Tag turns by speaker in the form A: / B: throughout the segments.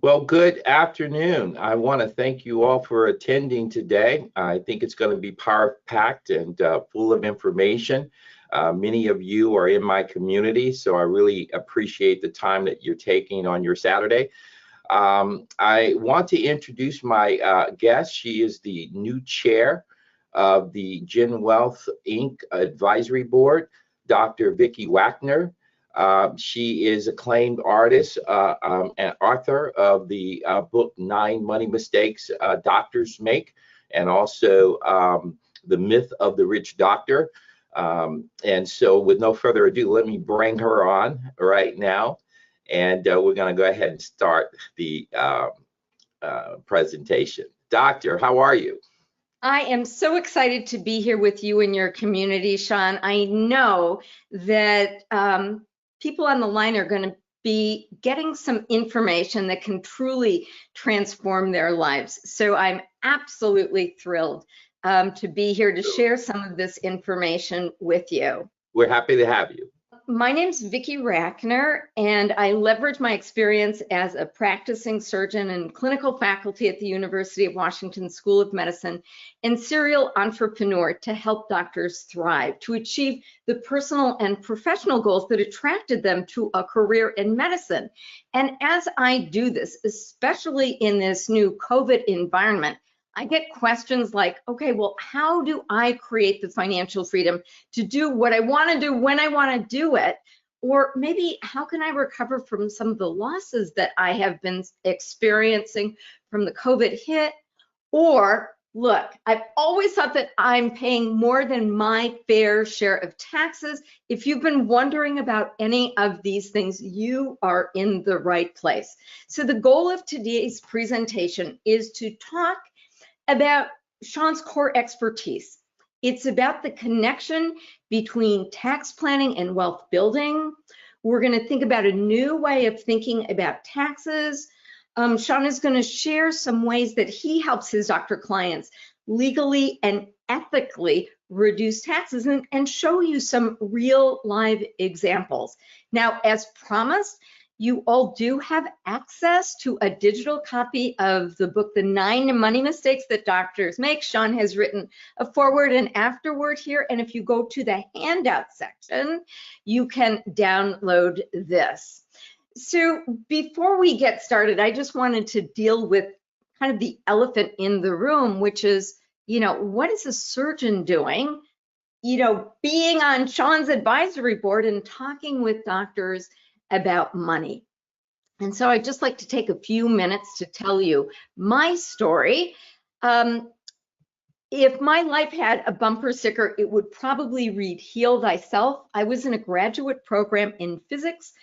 A: Well, good afternoon. I want to thank you all for attending today. I think it's going to be power-packed and full of information. Many of you are in my community, so I really appreciate the time that you're taking on your Saturday. I want to introduce my guest. She is the new chair of the Gen Wealth Inc. Advisory Board, Dr. Vicki Wagner. She is acclaimed artist and author of the book 9 Money Mistakes Doctors Make, and also The Myth of the Rich Doctor. And so with no further ado, let me bring her on right now. And we're going to go ahead and start the presentation. Doctor, how are you?
B: I am so excited to be here with you and your community, Sean. I know that people on the line are going to be getting some information that can truly transform their lives. So I'm absolutely thrilled to be here to share some of this information with you.
A: We're happy to have you.
B: My name's Vicki Wagner, and I leverage my experience as a practicing surgeon and clinical faculty at the University of Washington School of Medicine and serial entrepreneur to help doctors thrive, to achieve the personal and professional goals that attracted them to a career in medicine. And as I do this, especially in this new COVID environment, I get questions like, okay, well, how do I create the financial freedom to do what I want to do when I want to do it? Or maybe how can I recover from some of the losses that I have been experiencing from the COVID hit? Or look, I've always thought that I'm paying more than my fair share of taxes. If you've been wondering about any of these things, you are in the right place. So the goal of today's presentation is to talk about Sean's core expertise. It's about the connection between tax planning and wealth building. We're going to think about a new way of thinking about taxes. Sean is going to share some ways that he helps his doctor clients legally and ethically reduce taxes and show you some real live examples. Now, as promised, you all do have access to a digital copy of the book, The 9 Money Mistakes That Doctors Make. Sean has written a foreword and afterword here. And if you go to the handout section, you can download this. So before we get started, I just wanted to deal with kind of the elephant in the room, which is, what is a surgeon doing? Being on Sean's advisory board and talking with doctors about money. And so I'd just like to take a few minutes to tell you my story. If my life had a bumper sticker, it would probably read Heal Thyself. I was in a graduate program in physics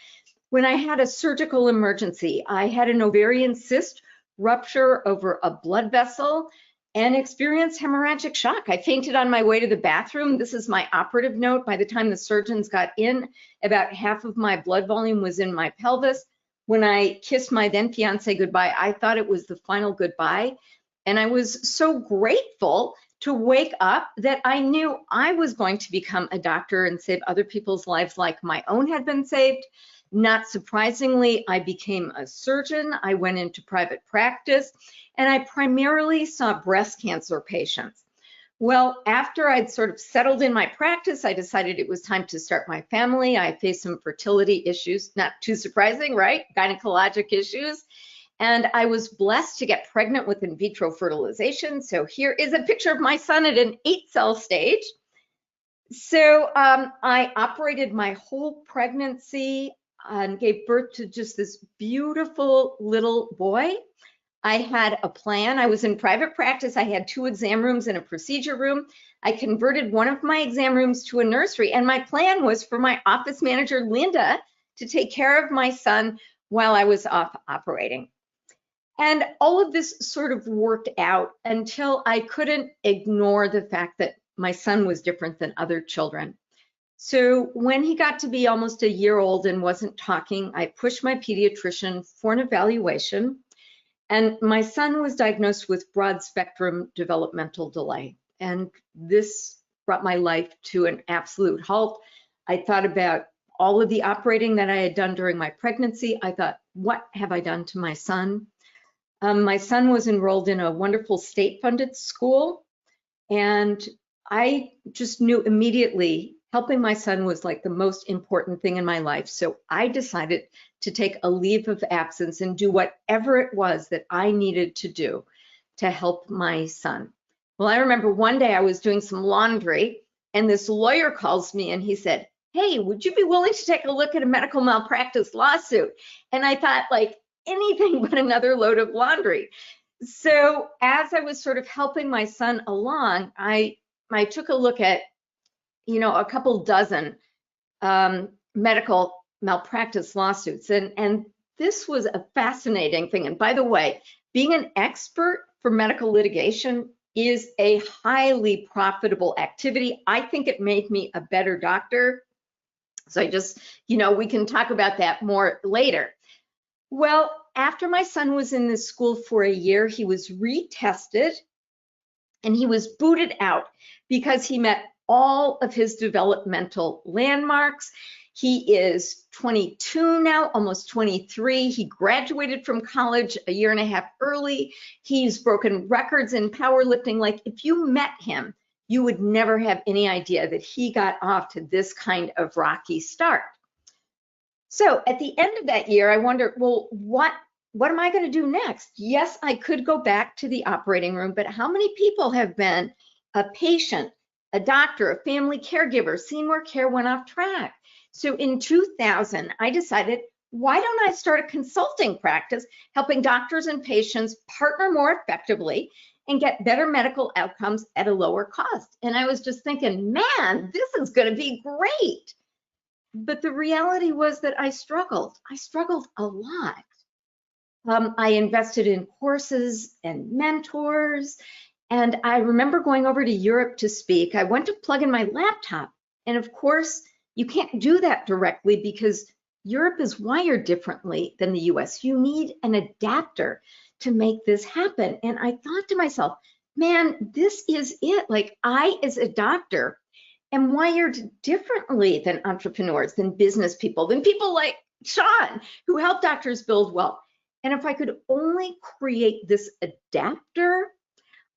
B: when I had a surgical emergency. I had an ovarian cyst rupture over a blood vessel and experienced hemorrhagic shock. I fainted on my way to the bathroom. This is my operative note. By the time the surgeons got in, about half of my blood volume was in my pelvis. When I kissed my then fiance goodbye, I thought it was the final goodbye. And I was so grateful to wake up that I knew I was going to become a doctor and save other people's lives like my own had been saved. Not surprisingly, I became a surgeon. I went into private practice, and I primarily saw breast cancer patients. Well, after I'd sort of settled in my practice, I decided it was time to start my family. I faced some fertility issues, not too surprising, right? Gynecologic issues. And I was blessed to get pregnant with in vitro fertilization. So here is a picture of my son at an 8-cell stage. So I operated my whole pregnancy and gave birth to just this beautiful little boy. I had a plan. I was in private practice. I had 2 exam rooms and a procedure room. I converted one of my exam rooms to a nursery, and my plan was for my office manager, Linda, to take care of my son while I was off operating. And all of this sort of worked out until I couldn't ignore the fact that my son was different than other children. So when he got to be almost a year old and wasn't talking, I pushed my pediatrician for an evaluation, and my son was diagnosed with broad spectrum developmental delay. And this brought my life to an absolute halt. I thought about all of the operating that I had done during my pregnancy, I thought, what have I done to my son? My son was enrolled in a wonderful state-funded school, and I just knew immediately helping my son was like the most important thing in my life. So I decided to take a leave of absence and do whatever it was that I needed to do to help my son. Well, I remember one day I was doing some laundry, and this lawyer calls me and he said, hey, would you be willing to take a look at a medical malpractice lawsuit? And I thought, like, anything but another load of laundry. So as I was sort of helping my son along, I took a look at, a couple dozen medical malpractice lawsuits. And this was a fascinating thing. And by the way, being an expert for medical litigation is a highly profitable activity. I think it made me a better doctor. So we can talk about that more later. Well, after my son was in this school for a year, he was retested and he was booted out because he met all of his developmental landmarks. He is 22 now, almost 23. He graduated from college a year and a half early. He's broken records in powerlifting. Like, if you met him, you would never have any idea that he got off to this kind of rocky start. So at the end of that year, I wondered, well, what am I going to do next? Yes, I could go back to the operating room, but how many people have been a patient, a doctor, a family caregiver, seen where care went off track? So in 2000, I decided, why don't I start a consulting practice helping doctors and patients partner more effectively and get better medical outcomes at a lower cost? And I was just thinking, man, this is going to be great. But the reality was that I struggled. I struggled a lot. I invested in courses and mentors. And I remember going over to Europe to speak. I went to plug in my laptop. And of course, you can't do that directly because Europe is wired differently than the US. You need an adapter to make this happen. And I thought to myself, man, this is it. Like, I, as a doctor, am wired differently than entrepreneurs, than business people, than people like Sean, who help doctors build wealth. And if I could only create this adapter,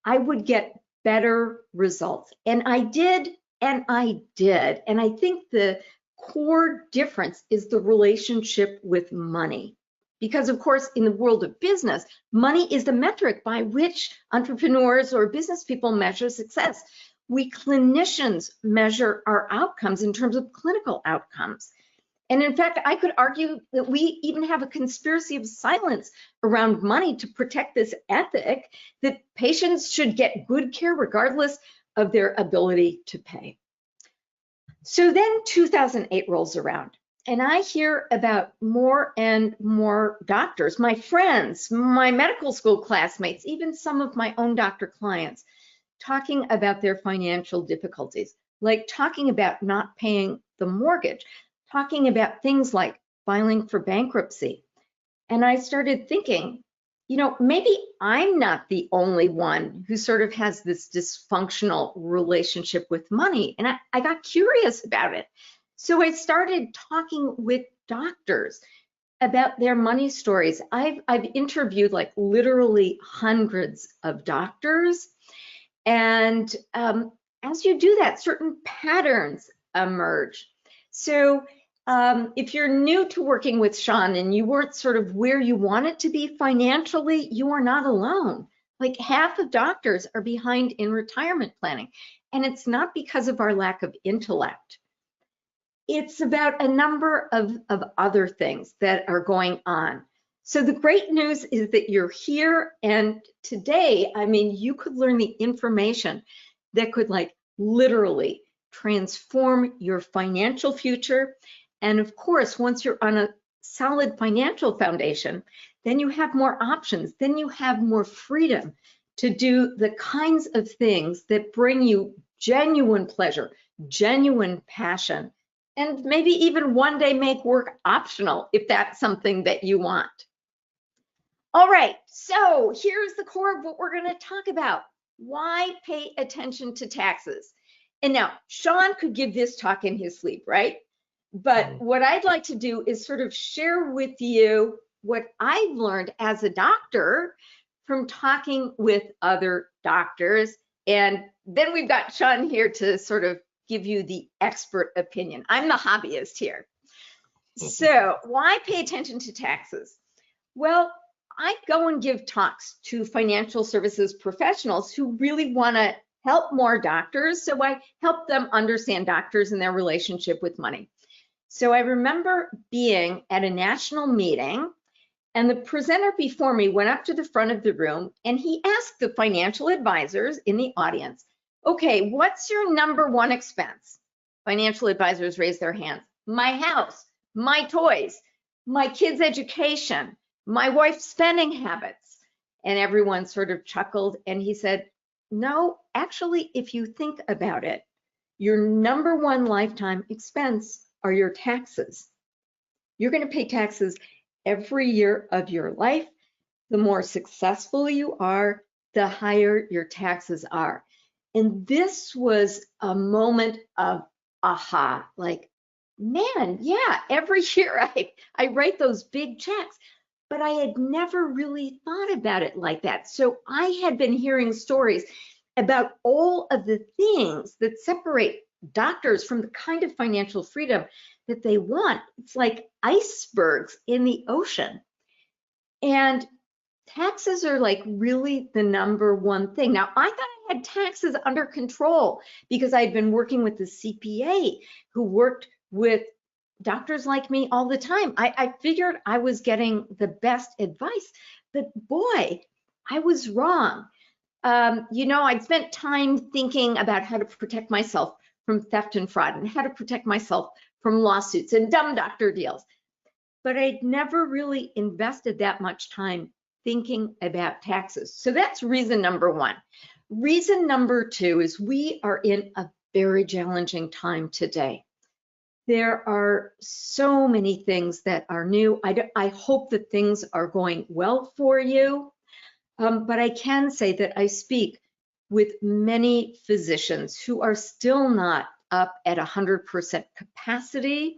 B: I would get better results. And I did, and I did. And I think the core difference is the relationship with money. Because of course, in the world of business, money is the metric by which entrepreneurs or business people measure success. We clinicians measure our outcomes in terms of clinical outcomes. And in fact, I could argue that we even have a conspiracy of silence around money to protect this ethic that patients should get good care regardless of their ability to pay. So then 2008 rolls around, and I hear about more and more doctors, my friends, my medical school classmates, even some of my own doctor clients, talking about their financial difficulties, like talking about not paying the mortgage, talking about things like filing for bankruptcy. And I started thinking, maybe I'm not the only one who sort of has this dysfunctional relationship with money. And I got curious about it. So I started talking with doctors about their money stories. I've interviewed like literally hundreds of doctors. And as you do that, certain patterns emerge. So if you're new to working with Sean and you weren't sort of where you wanted to be financially, you are not alone. Like, half of doctors are behind in retirement planning. And it's not because of our lack of intellect. It's about a number of other things that are going on. So the great news is that you're here, and today, you could learn the information that could like literally transform your financial future. And of course, once you're on a solid financial foundation, then you have more options, then you have more freedom to do the kinds of things that bring you genuine pleasure, genuine passion, and maybe even one day make work optional if that's something that you want. All right, so here's the core of what we're going to talk about. Why pay attention to taxes? And now, Sean could give this talk in his sleep, right? But what I'd like to do is sort of share with you what I've learned as a doctor from talking with other doctors. And then we've got Sean here to sort of give you the expert opinion. I'm the hobbyist here. So why pay attention to taxes? Well, I go and give talks to financial services professionals who really want to help more doctors. So I help them understand doctors and their relationship with money. So I remember being at a national meeting, and the presenter before me went up to the front of the room and he asked the financial advisors in the audience, okay, what's your number one expense? Financial advisors raised their hands. My house, my toys, my kids' education, my wife's spending habits. And everyone sort of chuckled and he said, no, actually, if you think about it, your number one lifetime expense are your taxes. You're going to pay taxes every year of your life. The more successful you are, the higher your taxes are. And this was a moment of aha, like, man, yeah, every year I write those big checks, but I had never really thought about it like that. So I had been hearing stories about all of the things that separate doctors from the kind of financial freedom that they want. It's like icebergs in the ocean. And taxes are like really the number one thing. Now, I thought I had taxes under control because I'd been working with the CPA who worked with doctors like me all the time. I figured I was getting the best advice, but boy, I was wrong. I'd spent time thinking about how to protect myself from theft and fraud and how to protect myself from lawsuits and dumb doctor deals. But I'd never really invested that much time thinking about taxes. So that's reason number one. Reason number two is we are in a very challenging time today. There are so many things that are new. I hope that things are going well for you. But I can say that I speak with many physicians who are still not up at 100% capacity.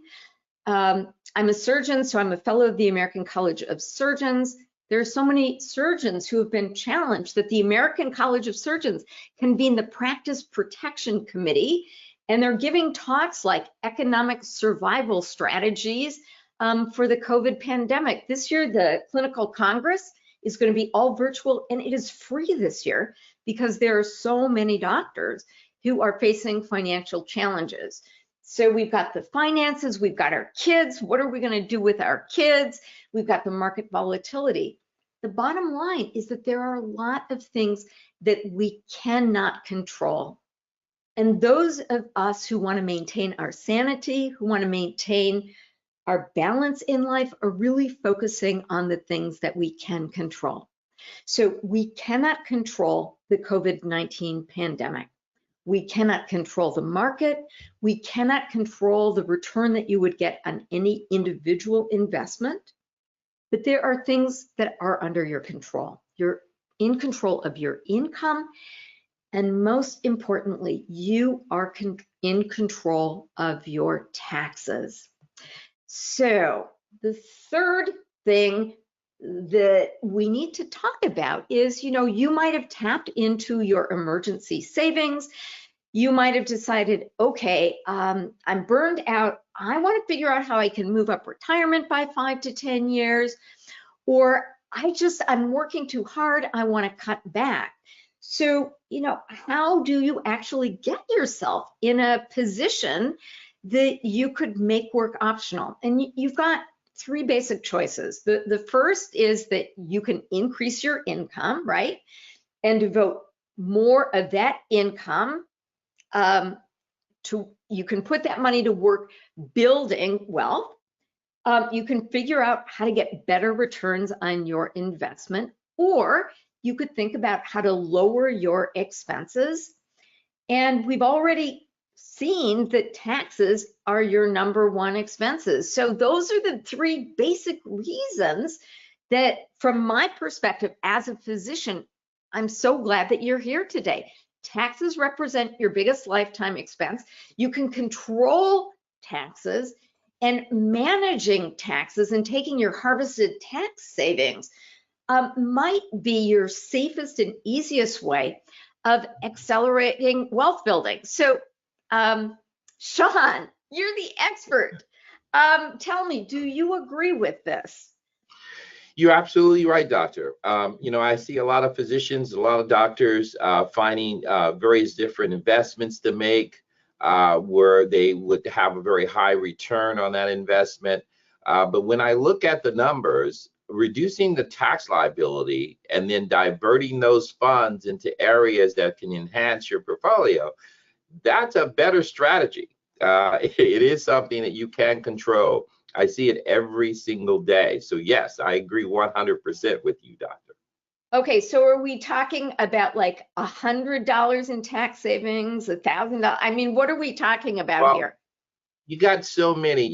B: I'm a surgeon, so I'm a fellow of the American College of Surgeons. There are so many surgeons who have been challenged that the American College of Surgeons convened the Practice Protection Committee, and they're giving talks like economic survival strategies for the COVID pandemic. This year, the Clinical Congress is going to be all virtual, and it is free this year because there are so many doctors who are facing financial challenges. So we've got the finances, we've got our kids. What are we going to do with our kids? We've got the market volatility. The bottom line is that there are a lot of things that we cannot control. And those of us who want to maintain our sanity, who want to maintain our balance in life, are really focusing on the things that we can control. So we cannot control the COVID-19 pandemic. We cannot control the market. We cannot control the return that you would get on any individual investment. But there are things that are under your control. You're in control of your income. And most importantly, you are in control of your taxes. So the third thing that we need to talk about is, you might have tapped into your emergency savings. You might have decided, okay, I'm burned out. I want to figure out how I can move up retirement by 5 to 10 years, or I'm working too hard. I want to cut back. So, how do you actually get yourself in a position that you could make work optional? And you've got three basic choices. The first is that you can increase your income, right? And devote more of that income you can put that money to work building wealth. You can figure out how to get better returns on your investment, or you could think about how to lower your expenses. And we've already seen that taxes are your number one expenses. So those are the three basic reasons that, from my perspective as a physician, I'm so glad that you're here today. Taxes represent your biggest lifetime expense. You can control taxes, And managing taxes and taking your harvested tax savings might be your safest and easiest way of accelerating wealth building. So, Sean, you're the expert. Tell me, do you agree with this?
A: You're absolutely right, doctor. I see a lot of physicians, a lot of doctors finding various different investments to make where they would have a very high return on that investment. But when I look at the numbers, reducing the tax liability and then diverting those funds into areas that can enhance your portfolio, that's a better strategy. It is something that you can control. I see it every single day. So yes, I agree 100% with you, doctor.
B: Okay, so are we talking about like $100 in tax savings, $1,000? I mean, what are we talking about
A: Well,
B: here?
A: you got so many,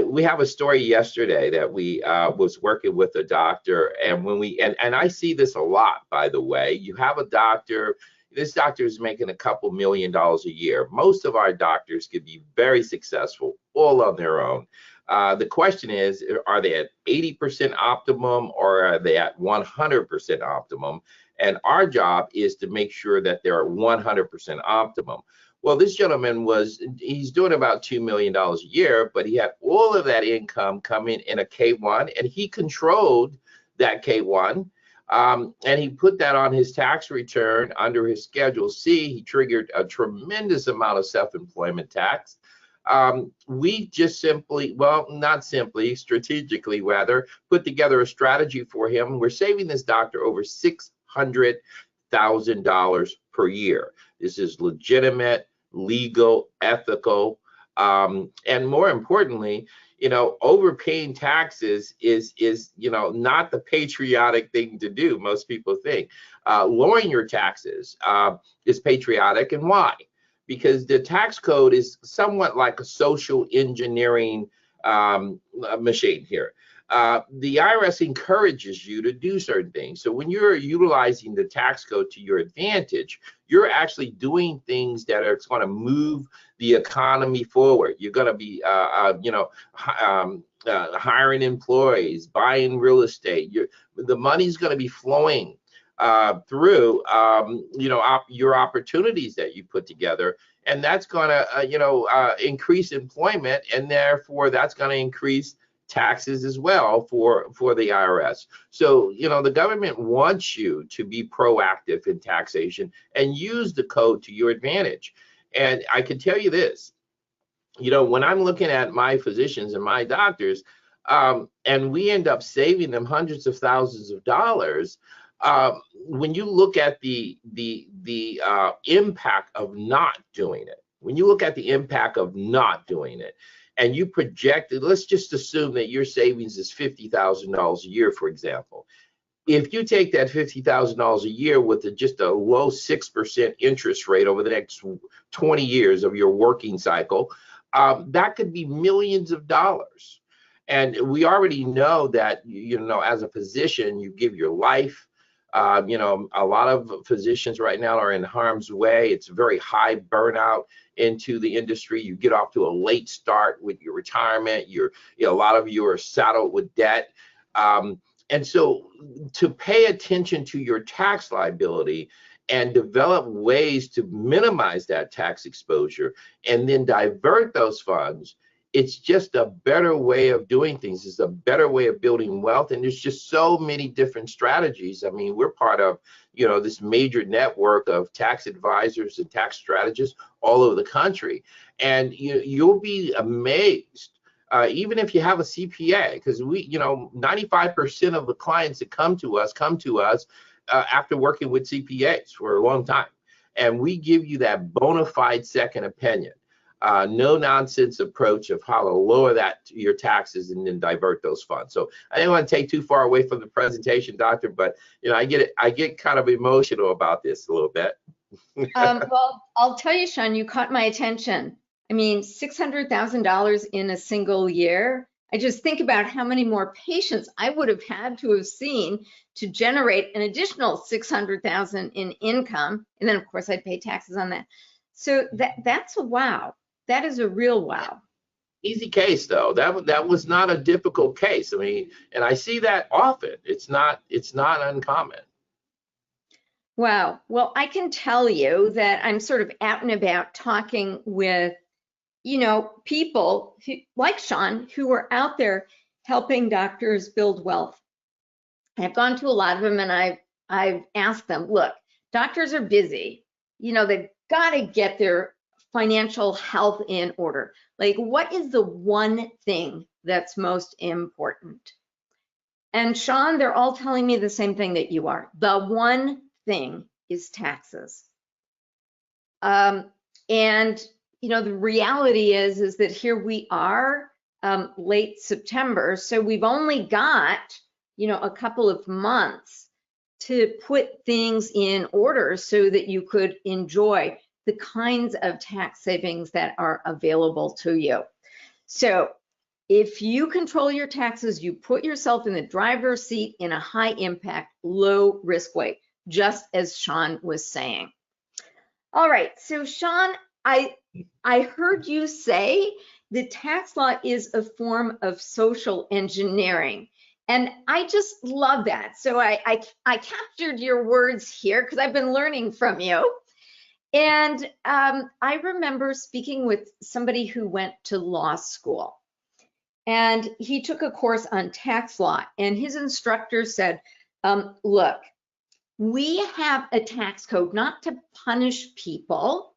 A: we have a story yesterday that we was working with a doctor, and when we and I see this a lot, by the way. You have a doctor, this doctor is making a couple $1 million a year. Most of our doctors could be very successful all on their own. The question is, are they at 80% optimum or are they at 100% optimum? And our job is to make sure that they're at 100% optimum. Well, this gentleman he's doing about $2 million a year, but he had all of that income coming in a K1, and he controlled that K1. And he put that on his tax return under his Schedule C. He triggered a tremendous amount of self-employment tax. We just simply, well, not simply, strategically rather, put together a strategy for him. We're saving this doctor over $600,000 per year. This is legitimate, legal, ethical, and more importantly, overpaying taxes is not the patriotic thing to do. Most people think lowering your taxes is patriotic, and why? Because the tax code is somewhat like a social engineering machine here. The IRS encourages you to do certain things. So when you're utilizing the tax code to your advantage, you're actually doing things that are going to move the economy forward. You're going to be, hiring employees, buying real estate. The money's going to be flowing through, your opportunities that you put together. And that's going to, increase employment, and therefore that's going to increase taxes as well for the IRS. So, the government wants you to be proactive in taxation and use the code to your advantage. And I can tell you this, when I'm looking at my physicians and my doctors, and we end up saving them hundreds of thousands of dollars, when you look at the impact of not doing it, and you project it, let's just assume that your savings is $50,000 a year, for example. If you take that $50,000 a year with just a low 6% interest rate over the next 20 years of your working cycle, that could be millions of dollars. And we already know that, as a physician, you give your life. A lot of physicians right now are in harm's way. It's very high burnout into the industry. You get off to a late start with your retirement. A lot of you are saddled with debt. And so to pay attention to your tax liability and develop ways to minimize that tax exposure and then divert those funds, it's just a better way of doing things. It's a better way of building wealth. And there's just so many different strategies. I mean, we're part of, this major network of tax advisors and tax strategists all over the country. And you'll be amazed, even if you have a CPA, because 95% of the clients that come to us after working with CPAs for a long time. And we give you that bona fide second opinion. No nonsense approach of how to lower your taxes and then divert those funds. So I didn't want to take too far away from the presentation, doctor, but I get kind of emotional about this a little bit.
B: Well, I'll tell you, Sean, you caught my attention. I mean, $600,000 in a single year. I just think about how many more patients I would have had to have seen to generate an additional $600,000 in income. And then, of course, I'd pay taxes on that. So that's a wow. That is a real wow.
A: easy case though. That was not a difficult case. I mean, and I see that often. It's not uncommon.
B: Wow. Well, I can tell you that I'm sort of out and about talking with, people who, like Sean, who are out there helping doctors build wealth. I've gone to a lot of them and I've asked them, look, doctors are busy. They've got to get their financial health in order. Like, what is the one thing that's most important? And Sean, they're all telling me the same thing that you are. The one thing is taxes. And the reality is that here we are, late September, so we've only got a couple of months to put things in order so that you could enjoy the kinds of tax savings that are available to you. So if you control your taxes, you put yourself in the driver's seat in a high impact, low risk way, just as Sean was saying. All right, so Sean, I heard you say the tax law is a form of social engineering. And I just love that. So I captured your words here because I've been learning from you. And I remember speaking with somebody who went to law school. And he took a course on tax law. And his instructor said, look, we have a tax code not to punish people,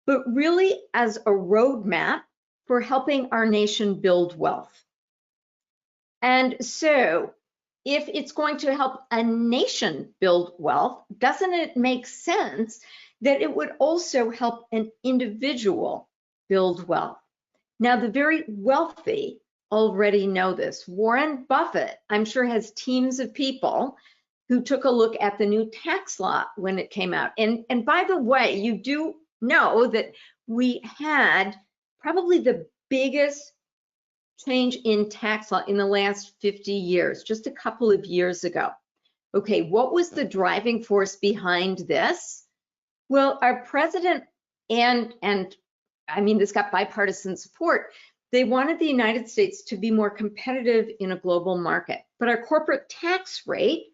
B: but really as a roadmap for helping our nation build wealth. And so if it's going to help a nation build wealth, doesn't it make sense that it would also help an individual build wealth? Now, the very wealthy already know this. Warren Buffett, I'm sure, has teams of people who took a look at the new tax law when it came out. And by the way, you do know that we had probably the biggest change in tax law in the last 50 years, just a couple of years ago. Okay, what was the driving force behind this? Well, our president and I mean, this got bipartisan support. They wanted the United States to be more competitive in a global market, but our corporate tax rate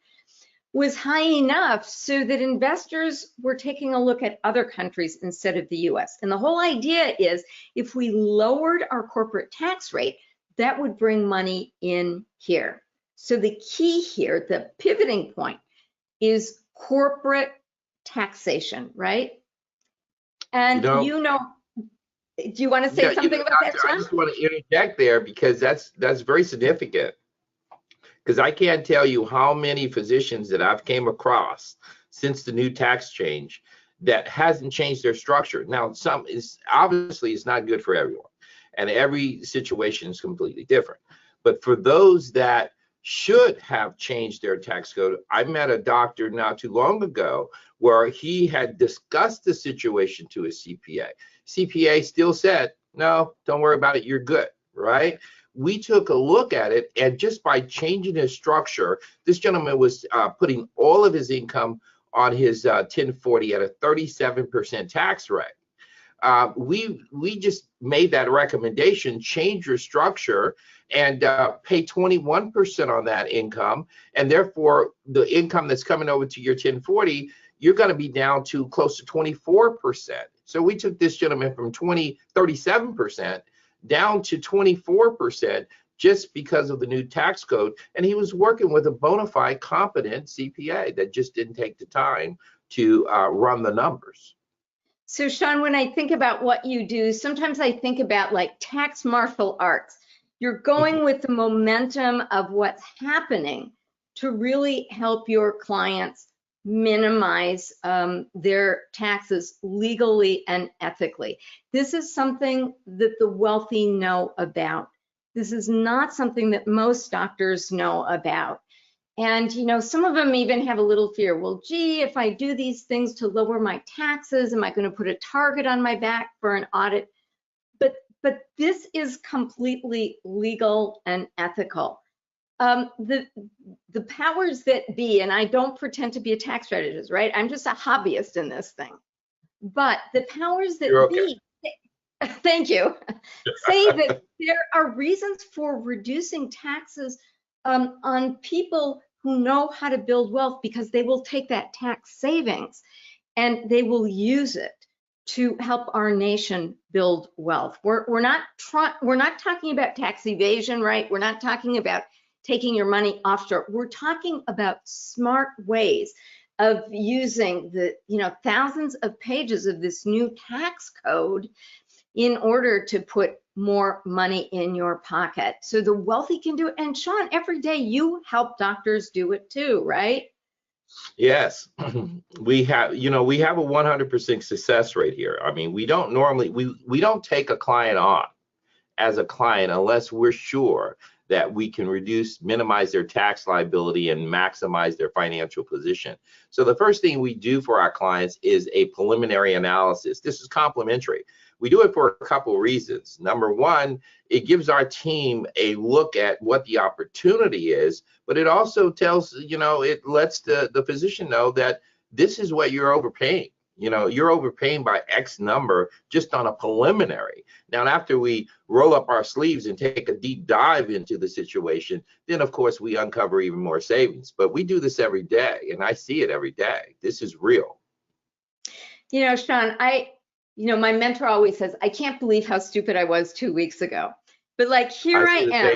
B: was high enough so that investors were taking a look at other countries instead of the US. And the whole idea is if we lowered our corporate tax rate, that would bring money in here. So the key here, the pivoting point, is corporate taxation, right? And do you want to say something about that, Sean?
A: I just want to interject there because that's very significant. Because I can't tell you how many physicians that I've came across since the new tax change that hasn't changed their structure. Now, some is obviously it's not good for everyone, and every situation is completely different. But for those that should have changed their tax code, I met a doctor not too long ago where he had discussed the situation to his CPA. CPA still said, no, don't worry about it, you're good, right? We took a look at it, and just by changing his structure, this gentleman was putting all of his income on his 1040 at a 37% tax rate. We just made that recommendation: change your structure and pay 21% on that income, and therefore the income that's coming over to your 1040, you're going to be down to close to 24%. So we took this gentleman from 37% down to 24% just because of the new tax code. And he was working with a bona fide, competent CPA that just didn't take the time to run the numbers.
B: So Sean, when I think about what you do, sometimes I think about like tax martial arts. You're going with the momentum of what's happening to really help your clients minimize their taxes legally and ethically. This is something that the wealthy know about. This is not something that most doctors know about. And, some of them even have a little fear. Well, gee, if I do these things to lower my taxes, am I going to put a target on my back for an audit? But this is completely legal and ethical. The powers that be, and I don't pretend to be a tax strategist, right? I'm just a hobbyist in this thing. But the powers that be, thank you, say that there are reasons for reducing taxes on people who know how to build wealth, because they will take that tax savings and they will use it to help our nation build wealth. We're not talking about tax evasion, right? We're not talking about taking your money offshore. We're talking about smart ways of using the thousands of pages of this new tax code in order to put more money in your pocket so the wealthy can do it. And Sean, every day you help doctors do it too, right?
A: Yes, we have, we have a 100% success rate here. I mean, we don't normally, we don't take a client on as a client unless we're sure that we can minimize their tax liability and maximize their financial position. So the first thing we do for our clients is a preliminary analysis. This is complimentary. We do it for a couple of reasons. Number one, it gives our team a look at what the opportunity is, but it also tells, it lets the physician know that this is what you're overpaying. You're overpaying by X number just on a preliminary. Now, after we roll up our sleeves and take a deep dive into the situation, then of course we uncover even more savings. But we do this every day, and I see it every day. This is real.
B: Sean, my mentor always says, I can't believe how stupid I was 2 weeks ago. But like, here I am.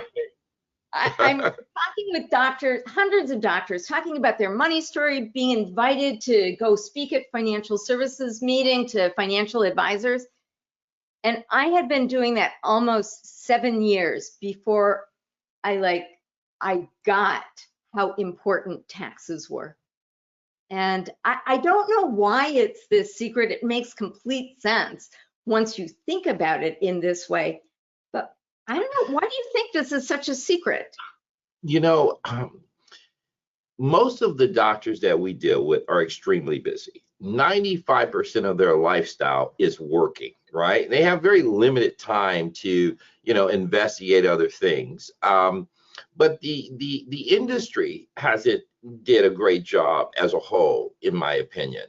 B: I'm talking with doctors, hundreds of doctors, talking about their money story, being invited to go speak at financial services meeting to financial advisors. And I had been doing that almost 7 years before I got how important taxes were. And I don't know why it's this secret. It makes complete sense once you think about it in this way. But I don't know, why do you think this is such a secret?
A: Most of the doctors that we deal with are extremely busy. 95% of their lifestyle is working, right? They have very limited time to, investigate other things. But the industry did a great job as a whole, in my opinion.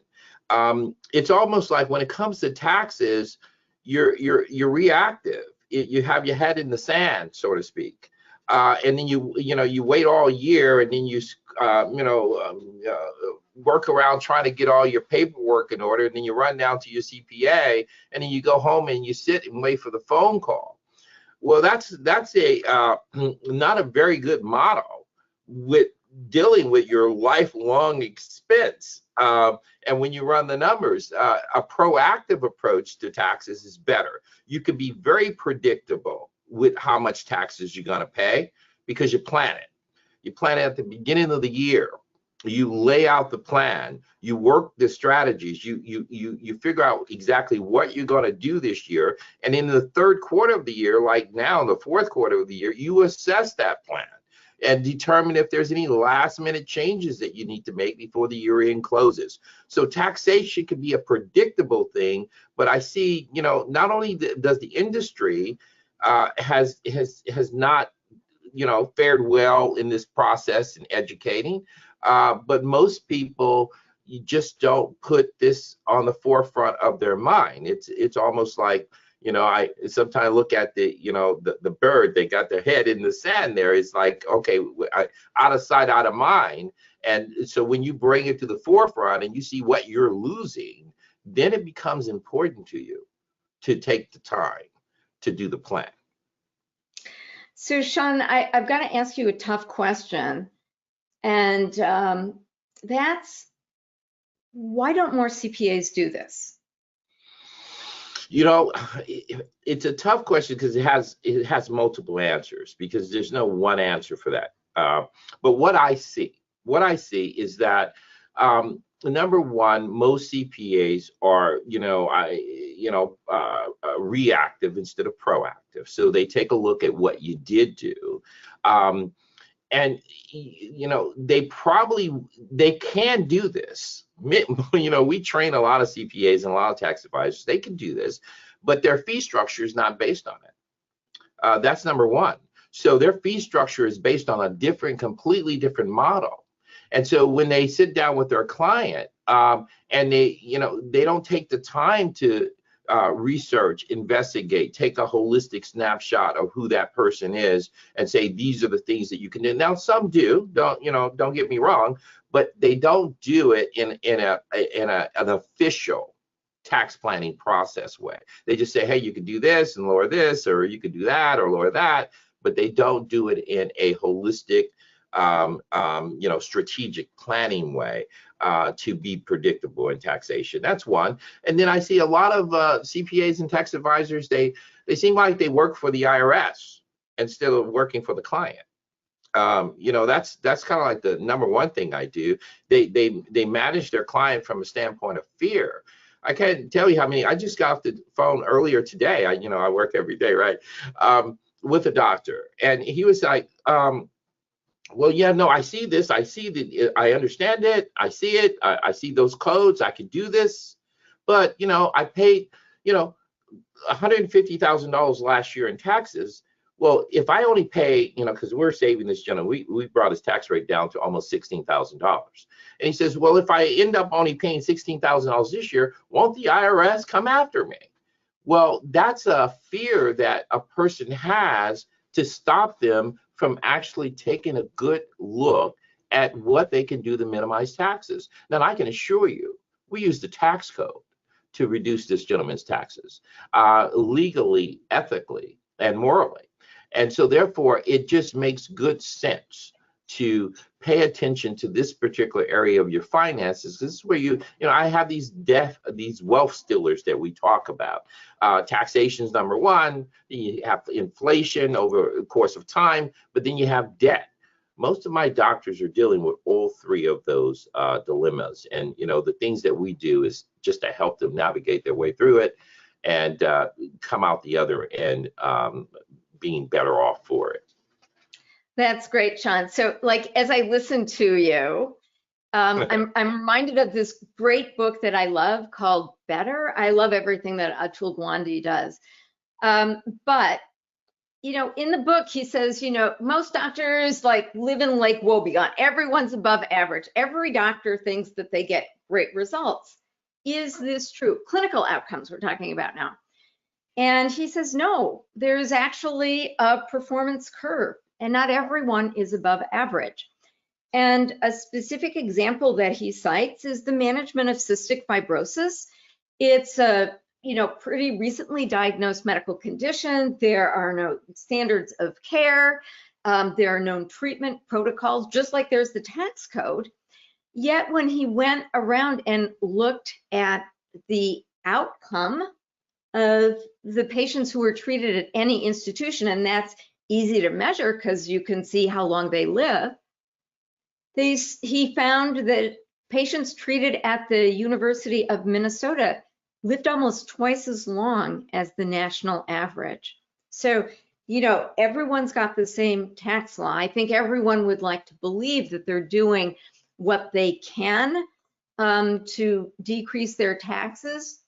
A: It's almost like when it comes to taxes, you're reactive. You have your head in the sand, so to speak, and then you wait all year, and then you work around trying to get all your paperwork in order, and then you run down to your CPA, and then you go home and you sit and wait for the phone call. Well, that's a not a very good model with dealing with your lifelong expense. And when you run the numbers, a proactive approach to taxes is better. You can be very predictable with how much taxes you're going to pay because you plan it. You plan it at the beginning of the year. You lay out the plan. You work the strategies. You figure out exactly what you're going to do this year. And in the third quarter of the year, like now, in the fourth quarter of the year, you assess that plan and determine if there's any last minute changes that you need to make before the year end closes. So taxation can be a predictable thing, but I see, not only does the industry has not, fared well in this process in educating, but most people, you just don't put this on the forefront of their mind. It's almost like, I sometimes look at the bird, they got their head in the sand there. It's like, okay, out of sight, out of mind. And so when you bring it to the forefront and you see what you're losing, then it becomes important to you to take the time to do the plan.
B: So Sean, I've got to ask you a tough question. And that's, why don't more CPAs do this?
A: It's a tough question because it has multiple answers, because there's no one answer for that. But what I see is that number one, most CPAs are reactive instead of proactive. So they take a look at what you did do. And they can do this. We train a lot of CPAs and a lot of tax advisors. They can do this, but their fee structure is not based on it. That's number one. So their fee structure is based on a completely different model. And so when they sit down with their client, and they don't take the time to research, investigate, take a holistic snapshot of who that person is, and say these are the things that you can do. Now, some do, don't get me wrong, but they don't do it in an official tax planning process way. They just say, hey, you could do this and lower this, or you could do that or lower that, but they don't do it in a holistic, strategic planning way to be predictable in taxation. That's one. And then I see a lot of CPAs and tax advisors, they seem like they work for the IRS instead of working for the client. That's kind of like the number one thing I do. They manage their client from a standpoint of fear. I can't tell you how many. I just got off the phone earlier today. I work every day, right? With a doctor, and he was like, well, yeah, no, I see this. I see that. I understand it. I see it. I see those codes. I can do this, but I paid $150,000 last year in taxes. Well, if I only pay, because we're saving this gentleman, we brought his tax rate down to almost $16,000. And he says, well, if I end up only paying $16,000 this year, won't the IRS come after me? Well, that's a fear that a person has to stop them from actually taking a good look at what they can do to minimize taxes. Now, I can assure you, we use the tax code to reduce this gentleman's taxes, legally, ethically, and morally. And so therefore, it just makes good sense to pay attention to this particular area of your finances. This is where I have these wealth stealers that we talk about. Taxation is number one. You have inflation over the course of time, but then you have debt. Most of my doctors are dealing with all three of those dilemmas. And, the things that we do is just to help them navigate their way through it and come out the other end being better off for it.
B: That's great, Sean. So as I listen to you, I'm reminded of this great book that I love called Better. I love everything that Atul Gawande does. But in the book, he says, most doctors live in Lake Wobegon. Everyone's above average. Every doctor thinks that they get great results. Is this true? Clinical outcomes we're talking about now. And he says, no, there's actually a performance curve, and not everyone is above average. And a specific example that he cites is the management of cystic fibrosis. It's a pretty recently diagnosed medical condition. There are no standards of care. There are no treatment protocols, just like there's the tax code. Yet when he went around and looked at the outcome of the patients who were treated at any institution, and that's easy to measure because you can see how long they live, he found that patients treated at the University of Minnesota lived almost twice as long as the national average. So, everyone's got the same tax law. I think everyone would like to believe that they're doing what they can to decrease their taxes.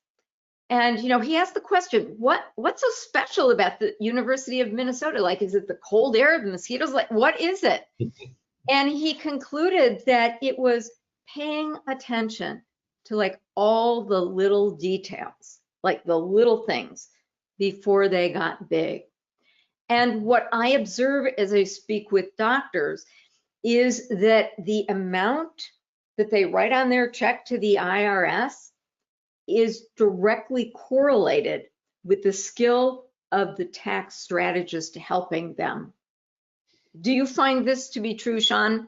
B: And, he asked the question, what's so special about the University of Minnesota? Is it the cold air, the mosquitoes? What is it? And he concluded that it was paying attention to all the little details, the little things before they got big. And what I observe as I speak with doctors is that the amount that they write on their check to the IRS is directly correlated with the skill of the tax strategist helping them. Do you find this to be true, Sean?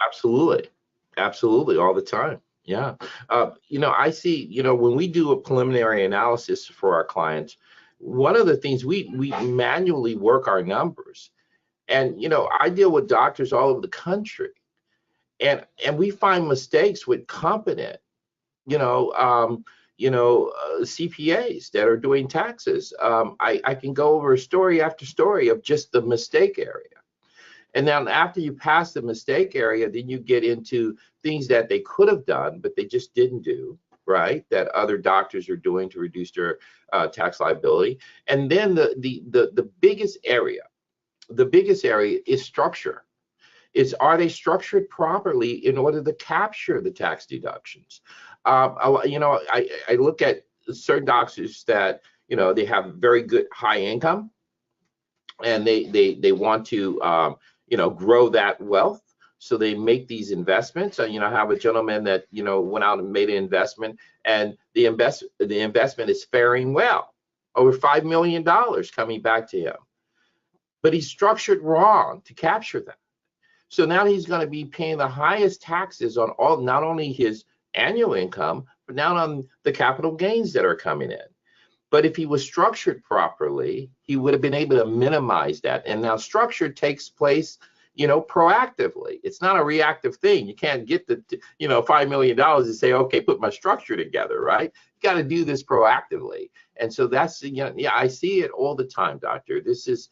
A: Absolutely. Absolutely. All the time. Yeah. I see, when we do a preliminary analysis for our clients, one of the things we manually work our numbers. And, I deal with doctors all over the country, and we find mistakes with competent, CPAs that are doing taxes. I can go over story after story of just the mistake area. And then after you pass the mistake area, then you get into things that they could have done, but they just didn't do, right? That other doctors are doing to reduce their tax liability. And then the biggest area is structure. Are they structured properly in order to capture the tax deductions? I look at certain doctors that, they have very good high income, and they want to, grow that wealth. So they make these investments. And, I have a gentleman that, went out and made an investment, and the investment is faring well, over $5 million coming back to him. But he's structured wrong to capture that. So now he's going to be paying the highest taxes on all, not only his annual income, but now on the capital gains that are coming in. But if he was structured properly, he would have been able to minimize that. And now structure takes place, proactively. It's not a reactive thing. You can't get the, $5 million and say, okay, put my structure together, right? You got to do this proactively. And so that's, I see it all the time, doctor. This is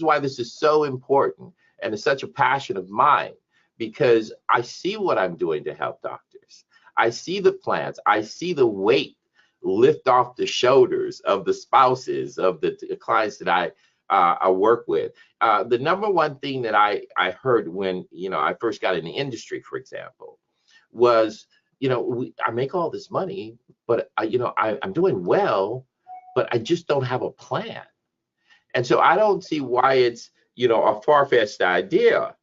A: why this is so important. And it's such a passion of mine, because I see what I'm doing to help doctors. I see the plans. I see the weight lift off the shoulders of the spouses of the clients that I work with. The number one thing that I heard when, I first got in the industry, for example, was, I make all this money, but I'm doing well, but I just don't have a plan. And so I don't see why it's, a far-fetched idea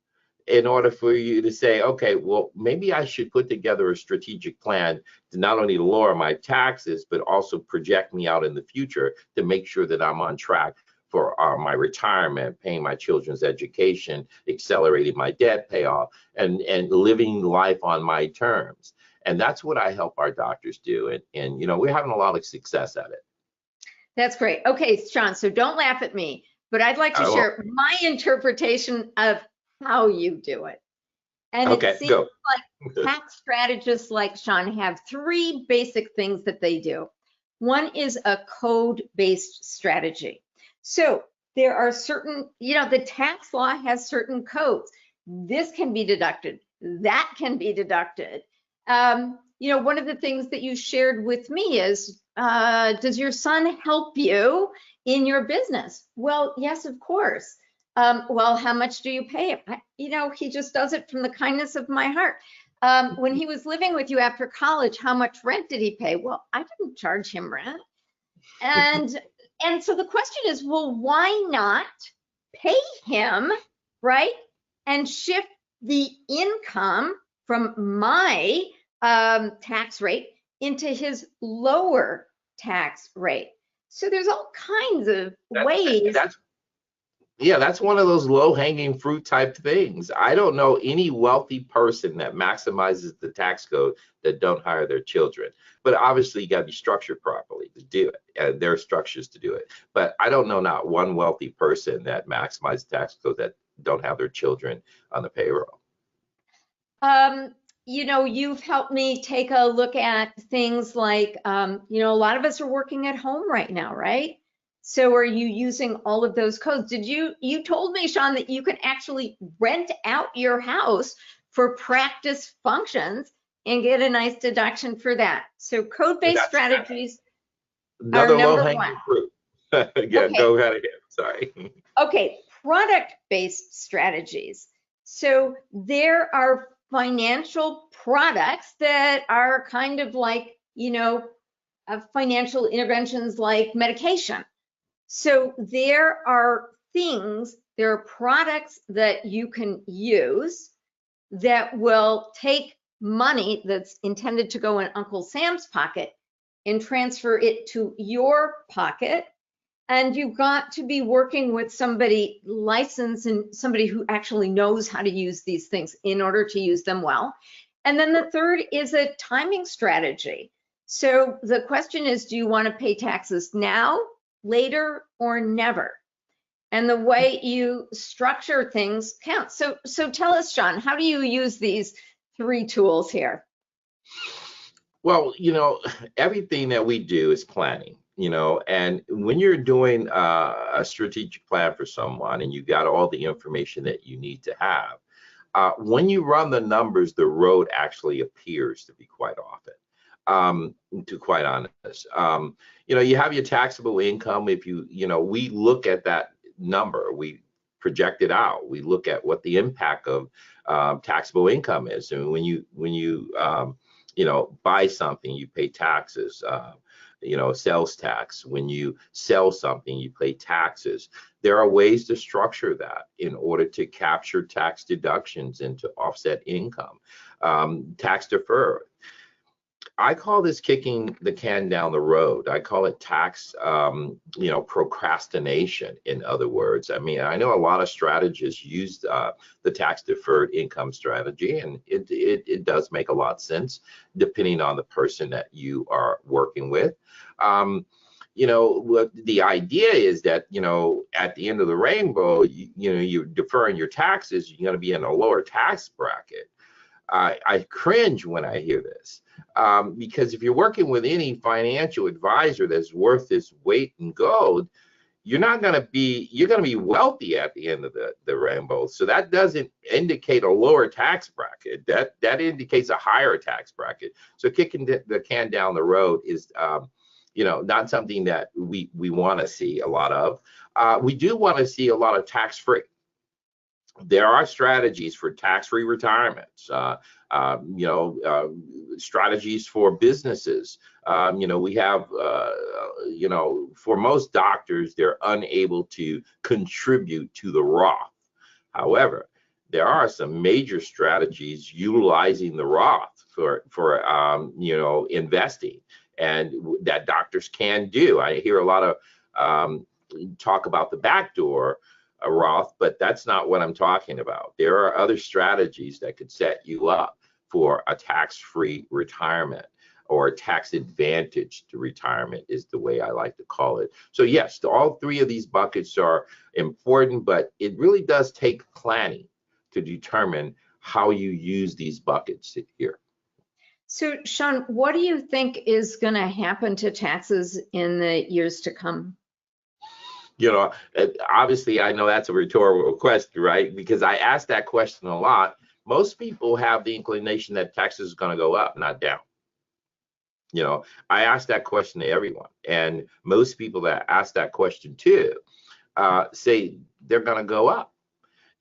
A: in order for you to say, okay, well, maybe I should put together a strategic plan to not only lower my taxes, but also project me out in the future to make sure that I'm on track for my retirement, paying my children's education, accelerating my debt payoff, and living life on my terms. And that's what I help our doctors do. And we're having a lot of success at it.
B: That's great. Okay, Sean, so don't laugh at me, but I'd like to share my interpretation of how you do it. And it seems like tax strategists like Sean have three basic things that they do. One is a code-based strategy. So there are certain, the tax law has certain codes. This can be deducted. That can be deducted. One of the things that you shared with me is, does your son help you in your business? Well, yes, of course. Well, how much do you pay him? He just does it from the kindness of my heart. When he was living with you after college, how much rent did he pay? Well, I didn't charge him rent. And so the question is, well, why not pay him, right? And shift the income from my tax rate into his lower tax rate. So there's all kinds of ways.
A: That's one of those low-hanging fruit type things. I don't know any wealthy person that maximizes the tax code that don't hire their children. But obviously, you got to be structured properly to do it. And there are structures to do it. But I don't know not one wealthy person that maximizes the tax code that don't have their children on the payroll.
B: You've helped me take a look at things like, a lot of us are working at home right now, right? So are you using all of those codes? You told me, Sean, that you can actually rent out your house for practice functions and get a nice deduction for that. So code-based strategies are number one.
A: Fruit. Again, okay. Go ahead again, sorry.
B: Okay, product-based strategies. So there are financial products that are kind of like, financial interventions like medication. So there are products that you can use that will take money that's intended to go in Uncle Sam's pocket and transfer it to your pocket. And you've got to be working with somebody licensed and somebody who actually knows how to use these things in order to use them well. And then the third is a timing strategy. So the question is, do you want to pay taxes now, later, or never? And the way you structure things counts. So tell us, Sean, how do you use these three tools here?
A: Well, everything that we do is planning, and when you're doing a strategic plan for someone and you got all the information that you need to have, when you run the numbers, the road actually appears to be quite often. To quite honest, you have your taxable income. If we look at that number, we project it out. We look at what the impact of taxable income is. And when you buy something, you pay taxes. sales tax. When you sell something, you pay taxes. There are ways to structure that in order to capture tax deductions and to offset income. Tax deferred. I call this kicking the can down the road. I call it tax, procrastination, in other words. I mean, I know a lot of strategists use the tax deferred income strategy, and it does make a lot of sense depending on the person that you are working with. What the idea is that, at the end of the rainbow, you're deferring your taxes, you're going to be in a lower tax bracket. I cringe when I hear this, because if you're working with any financial advisor that's worth its weight in gold, you're going to be wealthy at the end of the rainbow. So that doesn't indicate a lower tax bracket. That indicates a higher tax bracket. So kicking the can down the road is, not something that we want to see a lot of. We do want to see a lot of tax-free. There are strategies for tax-free retirements, strategies for businesses. We have, for most doctors, they're unable to contribute to the Roth. However, there are some major strategies utilizing the Roth for investing, and that doctors can do. I hear a lot of talk about the backdoor Roth, but that's not what I'm talking about. There are other strategies that could set you up for a tax-free retirement, or tax advantaged retirement is the way I like to call it. So yes, all three of these buckets are important, but it really does take planning to determine how you use these buckets here.
B: So Sean, what do you think is going to happen to taxes in the years to come?
A: Obviously, I know that's a rhetorical question, right? Because I ask that question a lot. Most people have the inclination that taxes is going to go up, not down. I ask that question to everyone, and most people that ask that question too say they're going to go up.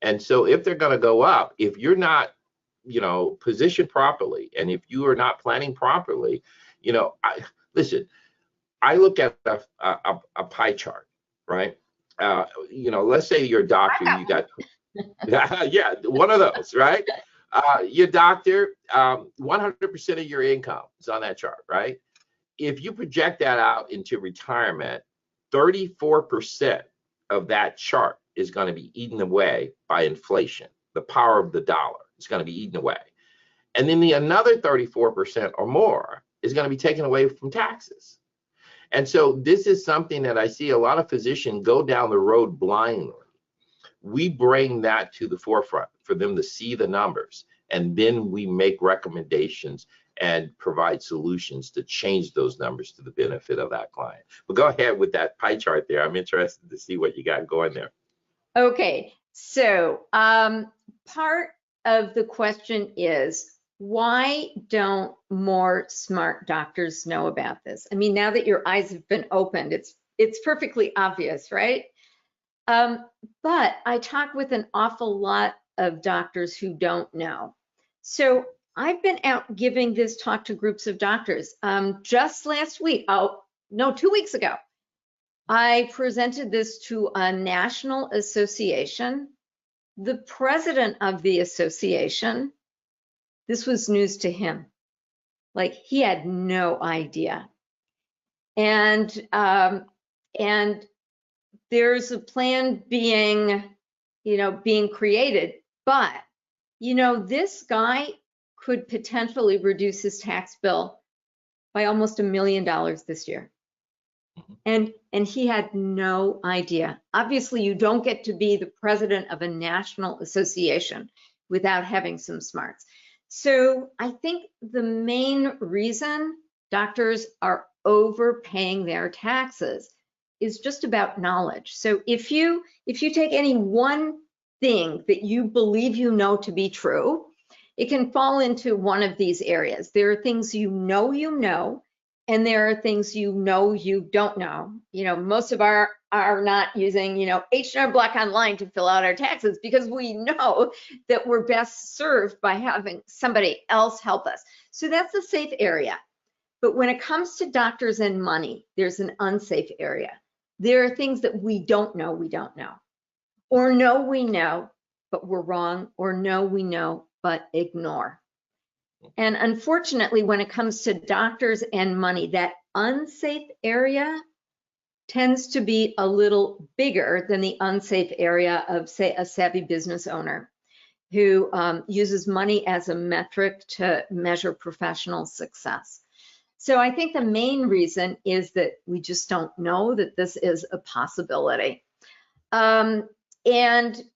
A: And so if they're going to go up, if you're not, positioned properly, and if you are not planning properly, I look at a pie chart, right? Let's say you're a doctor, you got, yeah, one of those, right? Your doctor, 100% of your income is on that chart, right? If you project that out into retirement, 34% of that chart is going to be eaten away by inflation. The power of the dollar is going to be eaten away. And then another 34% or more is going to be taken away from taxes. And so this is something that I see a lot of physicians go down the road blindly. We bring that to the forefront for them to see the numbers, and then we make recommendations and provide solutions to change those numbers to the benefit of that client. But go ahead with that pie chart there. I'm interested to see what you got going there.
B: Okay, so part of the question is, why don't more smart doctors know about this? I mean, now that your eyes have been opened, it's perfectly obvious, right? But I talk with an awful lot of doctors who don't know. So I've been out giving this talk to groups of doctors. Just last week, 2 weeks ago, I presented this to a national association. The president of the association, this was news to him. Like, he had no idea. And there's a plan being created, but, this guy could potentially reduce his tax bill by almost $1 million this year. And he had no idea. Obviously, you don't get to be the president of a national association without having some smarts. So I think the main reason doctors are overpaying their taxes is just about knowledge. So if you take any one thing that you believe to be true, it can fall into one of these areas. There are things you know, and there are things you don't know. Most of our are not using, H&R Block Online to fill out our taxes, because we know that we're best served by having somebody else help us. So that's a safe area. But when it comes to doctors and money, there's an unsafe area. There are things that we don't know, or know we know, but we're wrong, or know we know, but ignore. And unfortunately, when it comes to doctors and money, that unsafe area tends to be a little bigger than the unsafe area of, say, a savvy business owner who uses money as a metric to measure professional success. So I think the main reason is that we just don't know that this is a possibility. And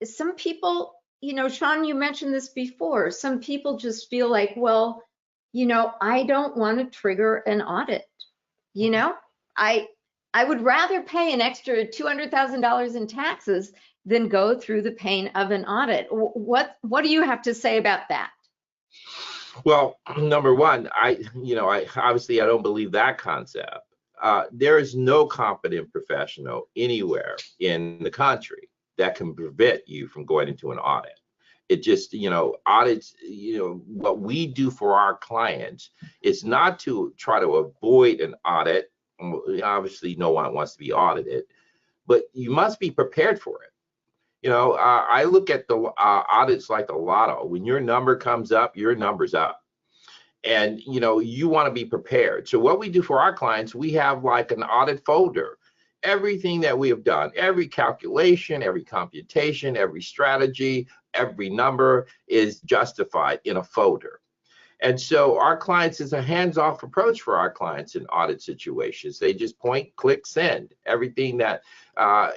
B: some people, Sean, you mentioned this before, some people just feel like, well, I don't want to trigger an audit. I would rather pay an extra $200,000 in taxes than go through the pain of an audit. What do you have to say about that?
A: Well, number one, I obviously I don't believe that concept. There is no competent professional anywhere in the country that can prevent you from going into an audit. It just, audits, what we do for our clients is not to try to avoid an audit. Obviously, no one wants to be audited, but you must be prepared for it. I look at the audits like the lotto. When your number comes up, your number's up. And, you want to be prepared. So what we do for our clients, we have like an audit folder. Everything that we have done, every calculation, every computation, every strategy, every number is justified in a folder. And so our clients is a hands-off approach for our clients in audit situations. They just point, click, send everything that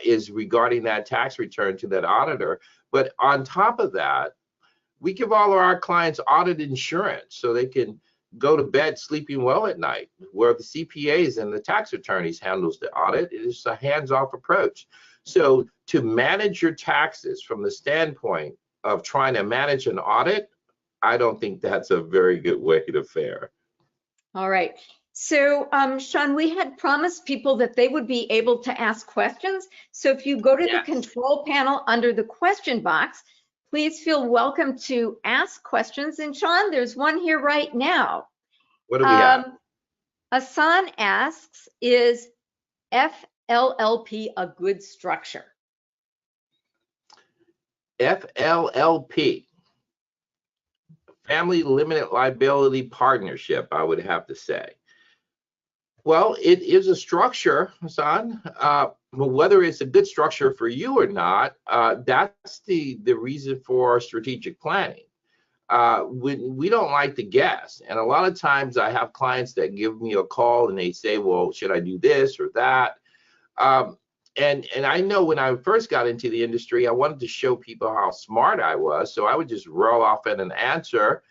A: is regarding that tax return to that auditor. But on top of that, we give all of our clients audit insurance so they can go to bed sleeping well at night, where the CPAs and the tax attorneys handles the audit. It is a hands-off approach. So to manage your taxes from the standpoint of trying to manage an audit, I don't think that's a very good way to fare.
B: All right. So, Sean, we had promised people that they would be able to ask questions. So if you go to the control panel under the question box, please feel welcome to ask questions. And Sean, there's one here right now.
A: What do we have?
B: Asan asks, is FLLP a good structure?
A: FLLP. Family Limited Liability Partnership, I would have to say. Well, it is a structure, Hassan. Whether it's a good structure for you or not, that's the reason for strategic planning. We don't like to guess. And a lot of times I have clients that give me a call and they say, well, should I do this or that? And I know when I first got into the industry, I wanted to show people how smart I was. So I would just roll off at an answer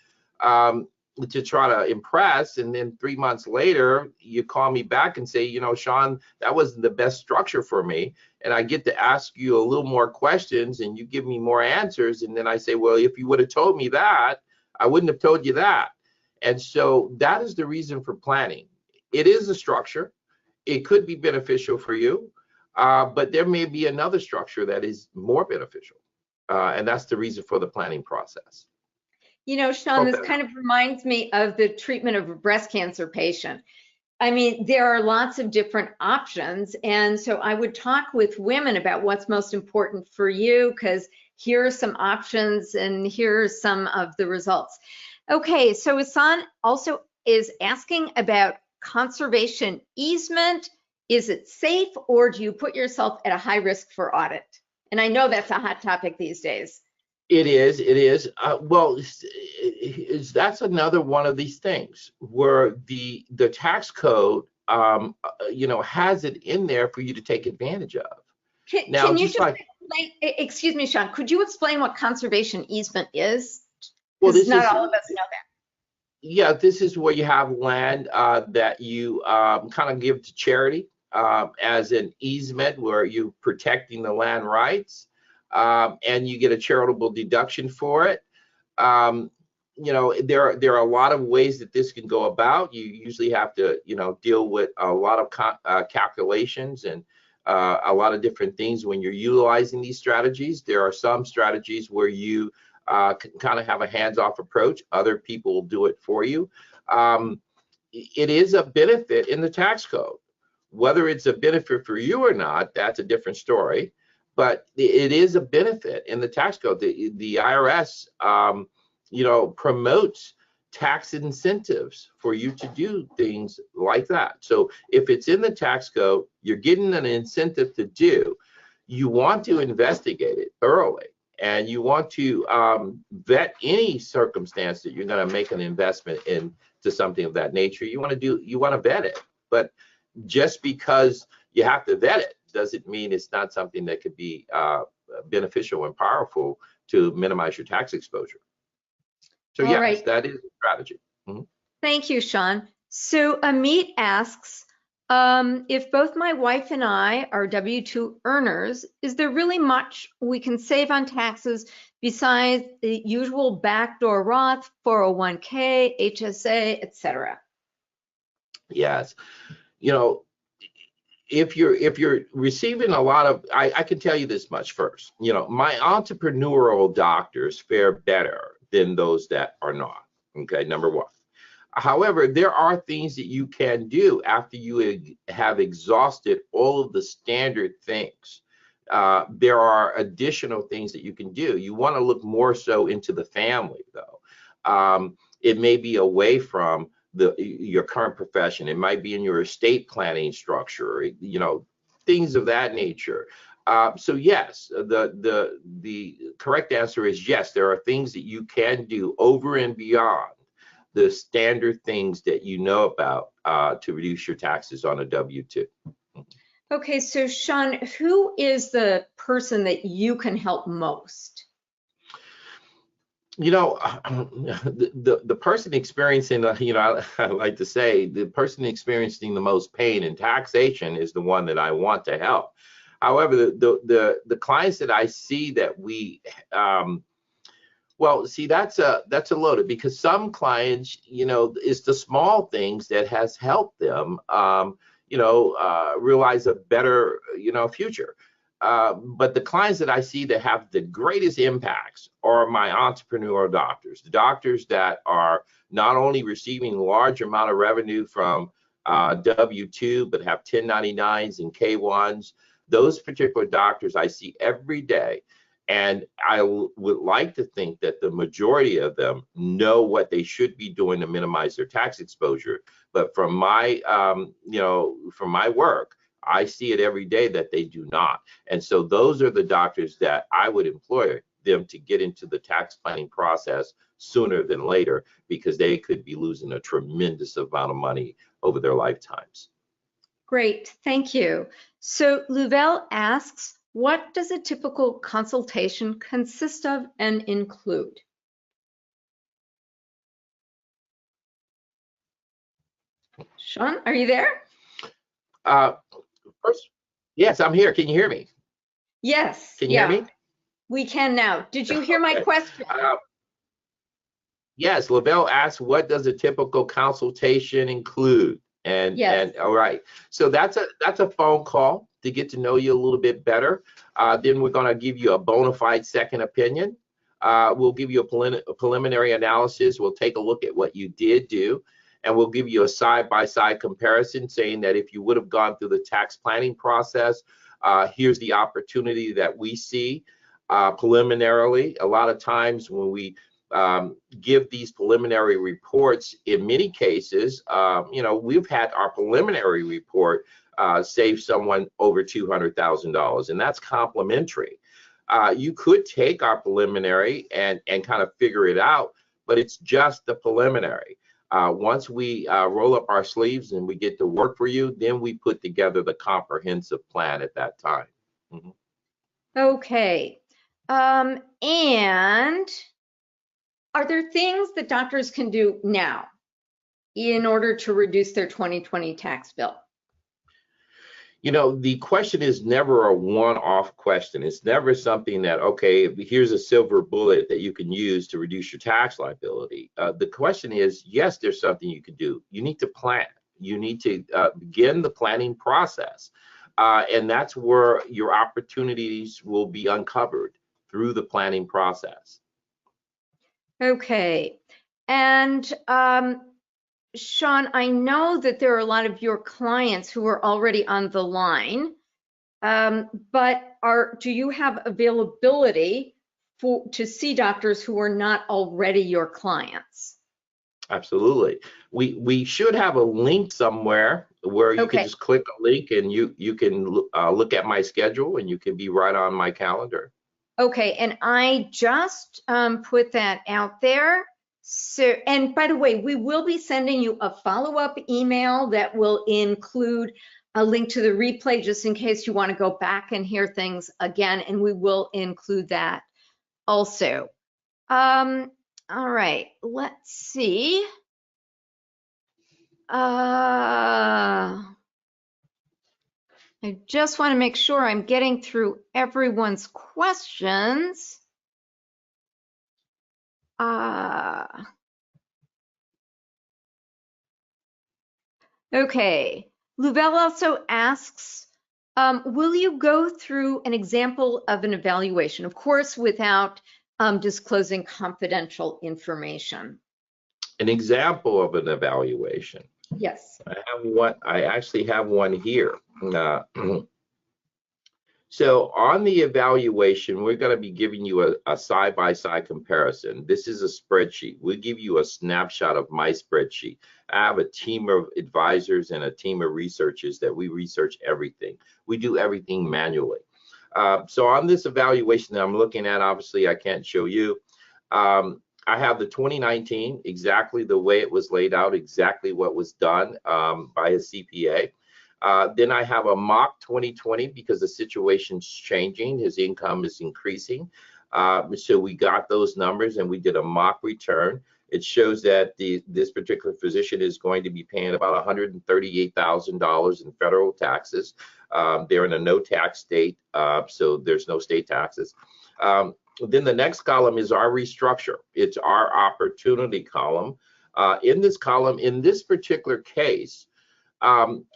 A: to try to impress. And then 3 months later, you call me back and say, Sean, that wasn't the best structure for me. And I get to ask you a little more questions and you give me more answers. And then I say, well, if you would have told me that, I wouldn't have told you that. And so that is the reason for planning. It is a structure. It could be beneficial for you. But there may be another structure that is more beneficial. And that's the reason for the planning process.
B: Sean, this kind of reminds me of the treatment of a breast cancer patient. I mean, there are lots of different options. And so I would talk with women about what's most important for you, because here are some options and here are some of the results. Okay, so Hassan also is asking about conservation easement. Is it safe, or do you put yourself at a high risk for audit? And I know that's a hot topic these days.
A: It is. Well, that's another one of these things where the tax code, has it in there for you to take advantage of.
B: Can you just explain, excuse me, Sean, could you explain what conservation easement is?
A: Well,
B: not all of us know that.
A: Yeah, this is where you have land that you kind of give to charity as an easement, where you're protecting the land rights. And you get a charitable deduction for it. There are a lot of ways that this can go about. You usually have to, deal with a lot of calculations and a lot of different things when you're utilizing these strategies. There are some strategies where you can kind of have a hands-off approach. Other people will do it for you. it is a benefit in the tax code. Whether it's a benefit for you or not, that's a different story. But it is a benefit in the tax code. The IRS, promotes tax incentives for you to do things like that. So if it's in the tax code, you're getting an incentive to do. You want to investigate it thoroughly, and you want to vet any circumstance that you're going to make an investment into something of that nature. You want to vet it, but just because you have to vet it doesn't mean it's not something that could be beneficial and powerful to minimize your tax exposure. So yes,
B: right.
A: That is a strategy. Mm-hmm.
B: Thank you, Sean. So Amit asks, if both my wife and I are W-2 earners, is there really much we can save on taxes besides the usual backdoor Roth, 401k, HSA, etc.?
A: Yes. If you're receiving a lot of, I can tell you this much first. My entrepreneurial doctors fare better than those that are not. Okay, number one. However, there are things that you can do after you have exhausted all of the standard things. There are additional things that you can do. You want to look more so into the family, though. It may be away from your current profession. It might be in your estate planning structure, things of that nature. So yes, the correct answer is yes. There are things that you can do over and beyond the standard things that you know about to reduce your taxes on a W-2.
B: Okay, so Sean, who is the person that you can help most?
A: The person experiencing, I like to say, the person experiencing the most pain in taxation is the one that I want to help. However, the clients that I see that we well, see, that's a loaded, because some clients, it's the small things that has helped them, realize a better, future. But the clients that I see that have the greatest impacts are my entrepreneurial doctors, the doctors that are not only receiving large amount of revenue from W-2, but have 1099s and K-1s. Those particular doctors I see every day. And I would like to think that the majority of them know what they should be doing to minimize their tax exposure. But from my, from my work, I see it every day that they do not. And so those are the doctors that I would employ them to get into the tax planning process sooner than later, because they could be losing a tremendous amount of money over their lifetimes.
B: Great, thank you. So Louvel asks, what does a typical consultation consist of and include? Sean, are you there?
A: First, yes, I'm here. Can you hear me?
B: Yes.
A: Can you hear me?
B: We can now. Did you hear my question?
A: Yes, Lavelle asked, what does a typical consultation include? And
B: yes.
A: And all right, so that's a phone call to get to know you a little bit better. Then we're going to give you a bona fide second opinion. We'll give you a preliminary analysis. We'll take a look at what you did do, and we'll give you a side-by-side comparison, saying that if you would have gone through the tax planning process, here's the opportunity that we see preliminarily. A lot of times when we give these preliminary reports, in many cases, we've had our preliminary report save someone over $200,000, and that's complimentary. You could take our preliminary and kind of figure it out, but it's just the preliminary. Once we roll up our sleeves and we get to work for you, then we put together the comprehensive plan at that time. Mm-hmm.
B: Okay. And are there things that doctors can do now in order to reduce their 2020 tax bill?
A: The question is never a one-off question. It's never something that, okay, here's a silver bullet that you can use to reduce your tax liability. The question is, yes, there's something you can do. You need to plan. You need to begin the planning process. And that's where your opportunities will be uncovered, through the planning process.
B: Okay. And Sean, I know that there are a lot of your clients who are already on the line, but do you have availability to see doctors who are not already your clients?
A: Absolutely. We should have a link somewhere where you can
B: Okay.
A: just click a link and you can look at my schedule and you can be right on my calendar.
B: Okay, and I just put that out there. So, and by the way, we will be sending you a follow-up email that will include a link to the replay just in case you want to go back and hear things again, and we will include that also. All right, let's see. I just want to make sure I'm getting through everyone's questions. Okay. Louvel also asks, will you go through an example of an evaluation? Of course, without disclosing confidential information.
A: An example of an evaluation.
B: Yes.
A: I actually have one here. So on the evaluation, we're going to be giving you a side-by-side comparison. This is a spreadsheet. We'll give you a snapshot of my spreadsheet. I have a team of advisors and a team of researchers that we research everything. We do everything manually. So on this evaluation that I'm looking at, obviously I can't show you. I have the 2019, exactly the way it was laid out, exactly what was done by a CPA. Then I have a mock 2020 because the situation's changing. His income is increasing. So we got those numbers and we did a mock return. It shows that this particular physician is going to be paying about $138,000 in federal taxes. They're in a no tax state, so there's no state taxes. Then the next column is our restructure. It's our opportunity column. In this column, in this particular case,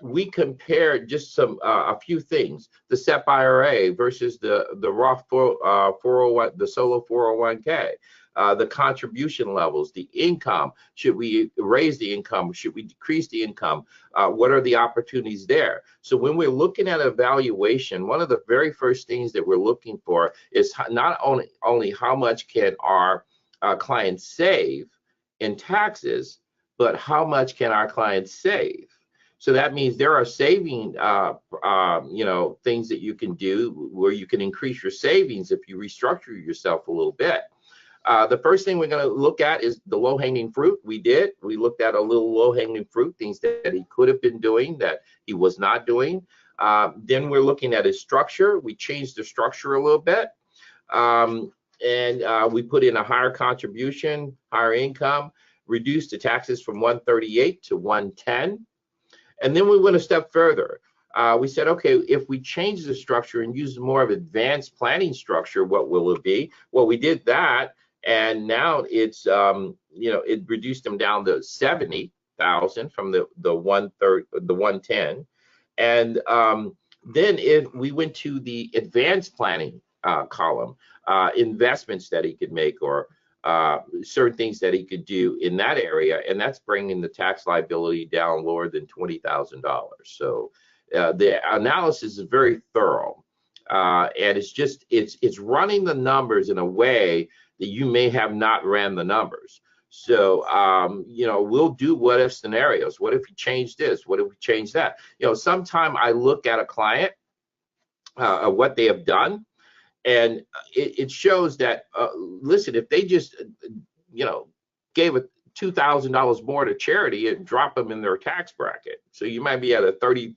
A: we compared just a few things: the SEP IRA versus the Roth 401, the solo 401k, the contribution levels, the income. Should we raise the income? Should we decrease the income? What are the opportunities there? So when we're looking at evaluation, one of the very first things that we're looking for is not only how much can our clients save in taxes, but how much can our clients save. So that means there are saving, things that you can do where you can increase your savings if you restructure yourself a little bit. The first thing we're going to look at is the low-hanging fruit. We looked at a little low-hanging fruit, things that he could have been doing that he was not doing. Then we're looking at his structure. We changed the structure a little bit. And we put in a higher contribution, higher income, reduced the taxes from 138 to 110. And then we went a step further. We said, okay, if we change the structure and use more of advanced planning structure, what will it be? Well, we did that, and now it's, it reduced them down to 70,000 from the 110, and then we went to the advanced planning column, investments that he could make or certain things that he could do in that area, and that's bringing the tax liability down lower than $20,000. So the analysis is very thorough, and it's running the numbers in a way that you may have not ran the numbers. So we'll do what if scenarios. What if we change this? What if we change that? Sometime I look at a client, what they have done, and it shows that, listen, if they just, gave $2,000 more to charity, it drop them in their tax bracket. So you might be at a 32%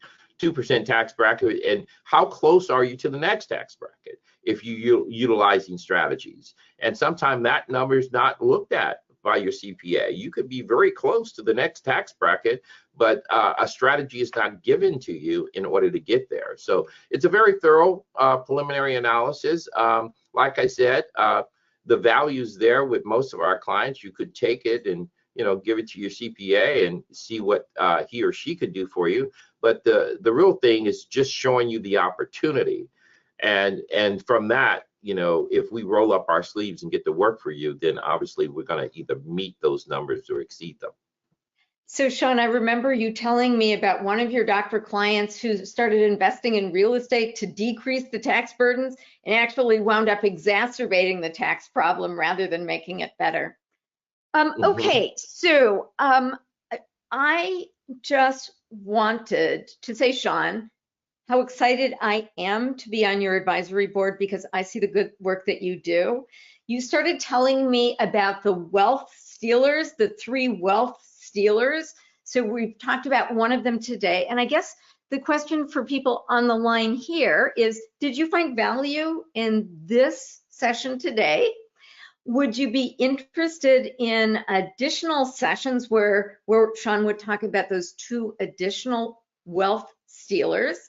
A: tax bracket. And how close are you to the next tax bracket if you utilizing strategies? And sometimes that number is not looked at by your CPA. You could be very close to the next tax bracket, but a strategy is not given to you in order to get there. So it's a very thorough preliminary analysis. Like I said, the value's there with most of our clients. You could take it and give it to your CPA and see what he or she could do for you. But the real thing is just showing you the opportunity, and from that, if we roll up our sleeves and get to work for you, then obviously we're going to either meet those numbers or exceed them.
B: So Sean, I remember you telling me about one of your doctor clients who started investing in real estate to decrease the tax burdens and actually wound up exacerbating the tax problem rather than making it better. Okay, so I just wanted to say, Sean, how excited I am to be on your advisory board because I see the good work that you do. You started telling me about the wealth stealers, the 3 wealth stealers. So we've talked about one of them today. And I guess the question for people on the line here is, did you find value in this session today? Would you be interested in additional sessions where Sean would talk about those 2 additional wealth stealers?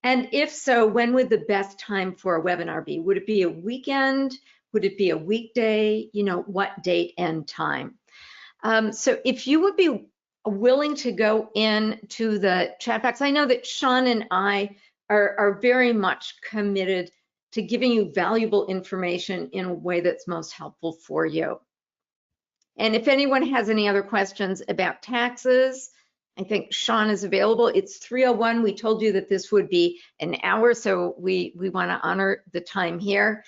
B: And if so, when would the best time for a webinar be? Would it be a weekend? Would it be a weekday? You know, what date and time? So if you would be willing to go into the chat box, I know that Sean and I are very much committed to giving you valuable information in a way that's most helpful for you. And if anyone has any other questions about taxes, I think Sean is available. It's 3:01. We told you that this would be an hour, so we want to honor the time here.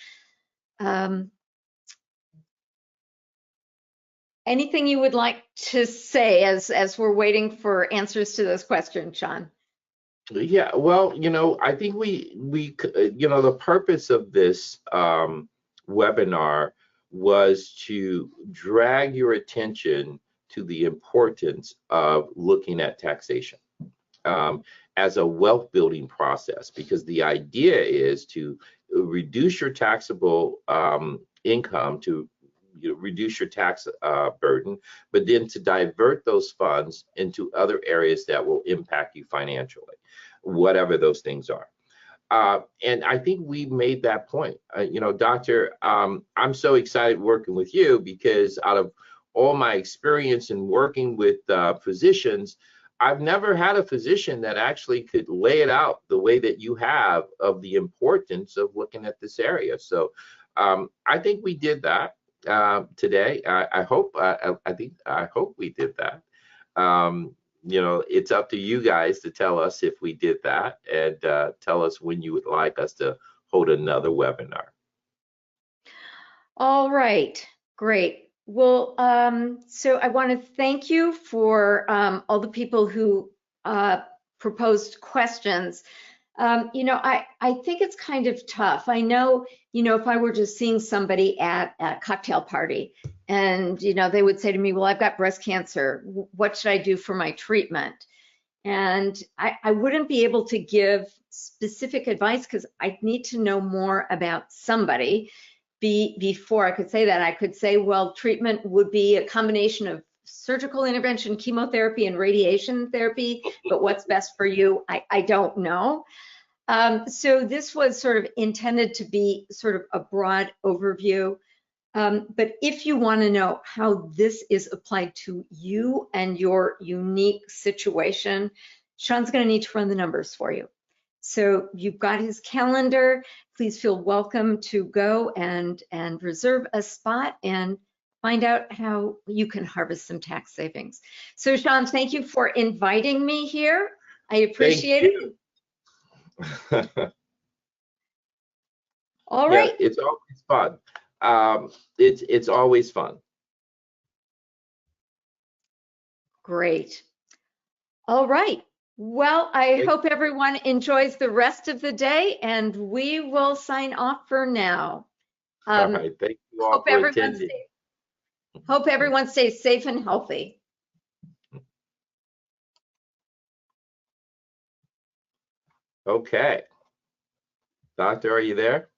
B: Anything you would like to say as we're waiting for answers to those questions, Sean?
A: Yeah, well, I think the purpose of this webinar was to drag your attention to the importance of looking at taxation as a wealth building process, because the idea is to reduce your taxable income, to reduce your tax burden, but then to divert those funds into other areas that will impact you financially, whatever those things are. And I think we made that point. Doctor, I'm so excited working with you because out of all my experience in working with physicians, I've never had a physician that actually could lay it out the way that you have of the importance of looking at this area. So I think we did that today. I hope we did that. It's up to you guys to tell us if we did that, and tell us when you would like us to hold another webinar.
B: All right, great. Well, so I want to thank you for all the people who proposed questions. I think it's kind of tough. I know, if I were just seeing somebody at a cocktail party and, they would say to me, well, I've got breast cancer. What should I do for my treatment? And I wouldn't be able to give specific advice because I need to know more about somebody before I could say that. I could say, well, treatment would be a combination of surgical intervention, chemotherapy, and radiation therapy, but what's best for you, I don't know. So this was sort of intended to be sort of a broad overview. But if you want to know how this is applied to you and your unique situation, Sean's going to need to run the numbers for you. So you've got his calendar. Please feel welcome to go and reserve a spot and find out how you can harvest some tax savings. So Sean, thank you for inviting me here. I appreciate it. All right.
A: Yeah, it's always fun. It's always fun.
B: Great. All right. Well, I hope everyone enjoys the rest of the day, and we will sign off for now.
A: All right. Thank you all for attending.
B: Hope everyone stays safe and healthy.
A: Okay. Doctor, are you there?